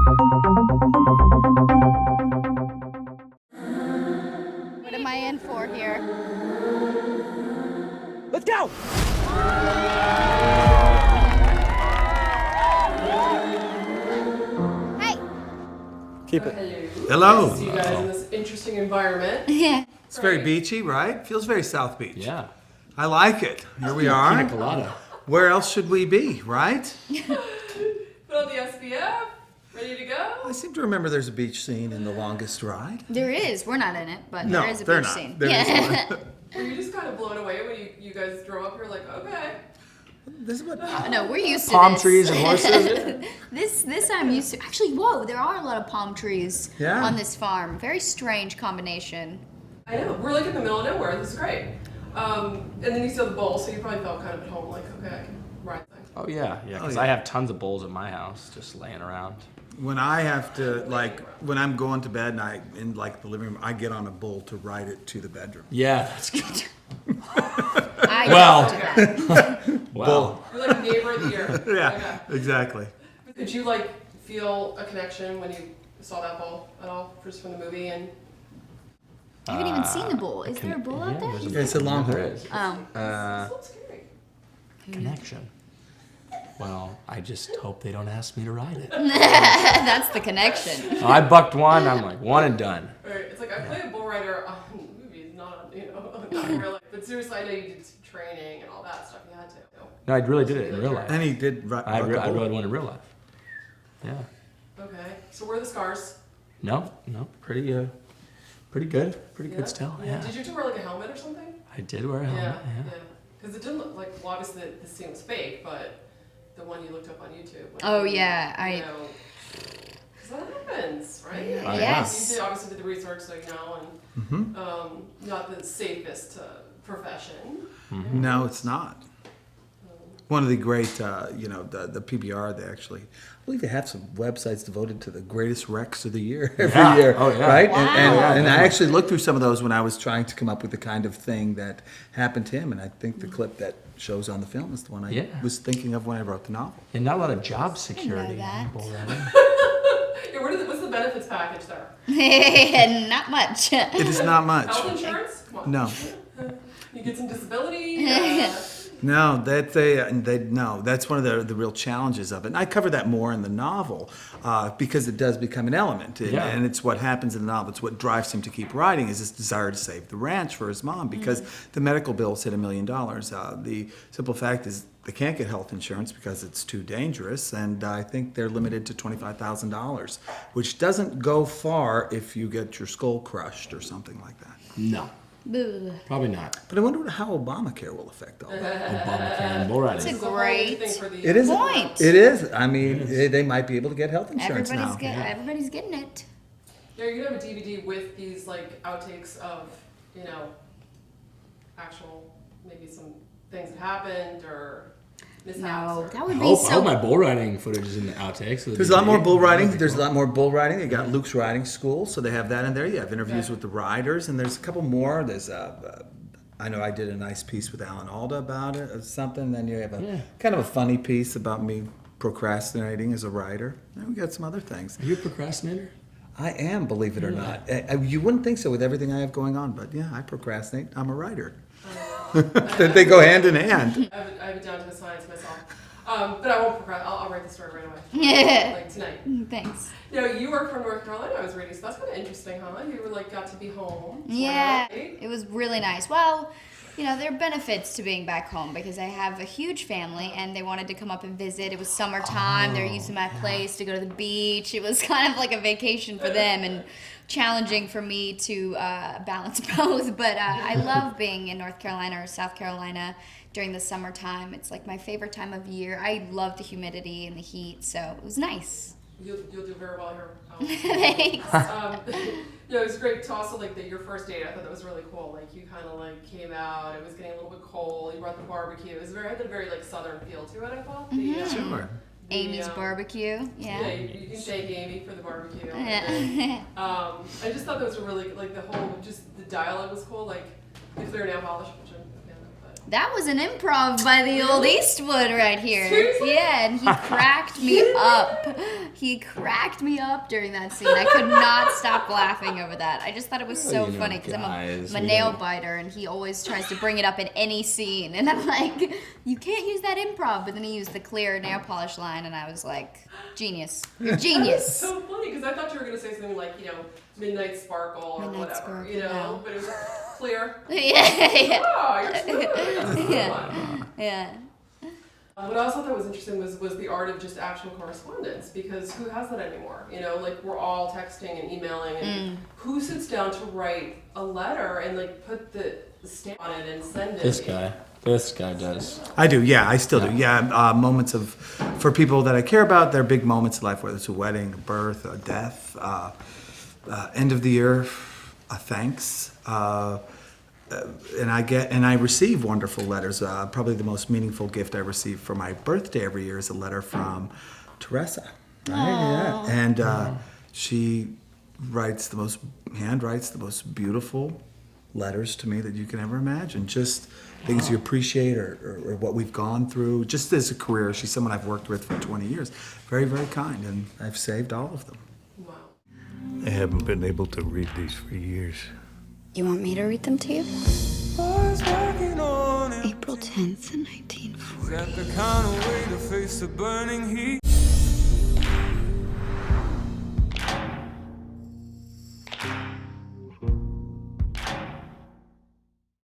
What am I in for here? Let's go! Hey! Keep it. Hello. See you guys in this interesting environment. Yeah. It's very beachy, right? Feels very South Beach. Yeah. I like it. Here we Pina are. colada. Where else should we be, right? Put on the SPF, ready to go. I seem to remember there's a beach scene in The Longest Ride. There is. We're not in it, but No, there is a they're beach not. scene. There is one. Were you just kind of blown away when you guys drove up here like, okay. This is what No, we're used to Palm this. trees and horses. This I'm used to. Actually, whoa, there are a lot of palm trees Yeah. on this farm. Very strange combination. I know, we're like in the middle of nowhere, this is great. And then you saw the bowl, so you probably felt kind of at home, like, okay, I can ride things. Oh yeah, because yeah. I have tons of bowls at my house just laying around. when I have to, like, when I'm going to bed and I in like the living room, I get on a bull to ride it to the bedroom. Yeah, that's good. I Well. don't do that. Wow. You're like a neighbor of the year. Yeah, exactly. Okay. Did you like feel a connection when you saw that bowl at all, just from the movie? And I haven't even seen the bull. Is there a bull out there? there's Yeah, it's a long there haul. is. Oh. this looks scary. Connection. Well, I just hope they don't ask me to ride it. That's the connection. I bucked one. I'm like one and done. Right. It's like I play a bull rider on movies, not on, not in real life. But seriously, I know you did some training and all that stuff. You had to. No, I really did it in real life. And he did ride I the bull. rode one in real life. Yeah. Okay. So where are the scars? No, pretty good. Pretty good still. Yeah. Did you have to wear like a helmet or something? I did wear a helmet. Yeah. Because it didn't look like, well, obviously the scene was fake, but the one you looked up on YouTube. Oh, yeah, Because that happens, right? Oh, yeah. Yes. You obviously did the research, so you know, and not the safest profession. No, it's not. One of the great, the PBR, they actually, I believe they have some websites devoted to the greatest wrecks of the year every year. Oh, yeah. Right? Wow. And I actually looked through some of those when I was trying to come up with the kind of thing that happened to him. And I think the clip that shows on the film is the one I was thinking of when I wrote the novel. And not a lot of job security. that. in bull riding. Yeah, what's the benefits package there? Not much. It is not much. Health insurance? Come on. No. You get some disability? No, that's one of the real challenges of it. And I cover that more in the novel because it does become an element, and it's what happens in the novel. It's what drives him to keep writing is his desire to save the ranch for his mom because the medical bills hit $1 million. The simple fact is they can't get health insurance because it's too dangerous, and I think they're limited to $25,000, which doesn't go far if you get your skull crushed or something like that. No, Boo. probably not. But I wonder how Obamacare will affect all that. Obamacare and bull riding. It's a great It is. point. It is. I mean, they might be able to get health insurance now. Everybody's getting it. Yeah, you're gonna have a DVD with these like outtakes of, actual maybe some things that happened or mishaps. No, or... that would I be hope so. my bull riding footage is in the outtakes. There's a lot more bull riding. There's a lot more bull riding. They got Luke's riding school, so they have that in there. You have interviews with the riders, and there's a couple more. There's I know I did a nice piece with Alan Alda about it or something. Then you have a kind of a funny piece about me procrastinating as a writer. And we got some other things. Are you a procrastinator? I am, believe it or not. You wouldn't think so with everything I have going on, but yeah, I procrastinate. I'm a writer. They go hand in hand. I have it down to a science myself. But I won't procrastinate. I'll write the story right away. Yeah. Like tonight. Thanks. You work from North Carolina, I was reading, so that's kind of interesting, huh? You were got to be home. Yeah, right? it was really nice. Well, there are benefits to being back home because I have a huge family and they wanted to come up and visit. It was summertime. They're using my place to go to the beach. It was kind of like a vacation for them and challenging for me to balance both. But I love being in North Carolina or South Carolina during the summertime. It's like my favorite time of year. I love the humidity and the heat, so it was nice. You'll do very well here. Thanks. It was great to also your first date. I thought that was really cool. Like you kind of came out. It was getting a little bit cold. You brought the barbecue. It was had a very southern feel to it. I thought. Sure. Amy's barbecue. Yeah. You can thank Amy for the barbecue. I just thought that was a really the whole the dialogue was cool. If they're nail polish, which I'm a fan of, but That was an improv by the old Eastwood right here. Seriously? Yeah, and he cracked me up. He cracked me up during that scene. I could not stop laughing over that. I just thought it was so you know, funny because guys, I'm a we nail don't- biter, and he always tries to bring it up in any scene. And I'm like, you can't use that improv. But then he used the clear nail polish line, and I was like, genius. You're genius. So funny because I thought you were gonna say something like, you know, Midnight Sparkle or Midnight whatever, Sparkle, you know, no. but it was clear. yeah. Oh, you're smooth. Yeah. Yeah. What I also thought was interesting was the art of just actual correspondence, because who has that anymore? You know, like we're all texting and emailing, and who sits down to write a letter and like put the stamp on it and send it? This guy does. I do, yeah, I still do. Yeah, moments of, for people that I care about, they're big moments in life, whether it's a wedding, a birth, a death, end of the year, a thanks. And I receive wonderful letters. Probably the most meaningful gift I receive for my birthday every year is a letter from Teresa. Right? Yeah. And she handwrites the most beautiful letters to me that you can ever imagine. Just things you appreciate or what we've gone through. Just as a career, she's someone I've worked with for 20 years. Very, very kind, and I've saved all of them. Wow. I haven't been able to read these for years. You want me to read them to you? April April 10th, 1940. Is that the kind of way to face the burning heat?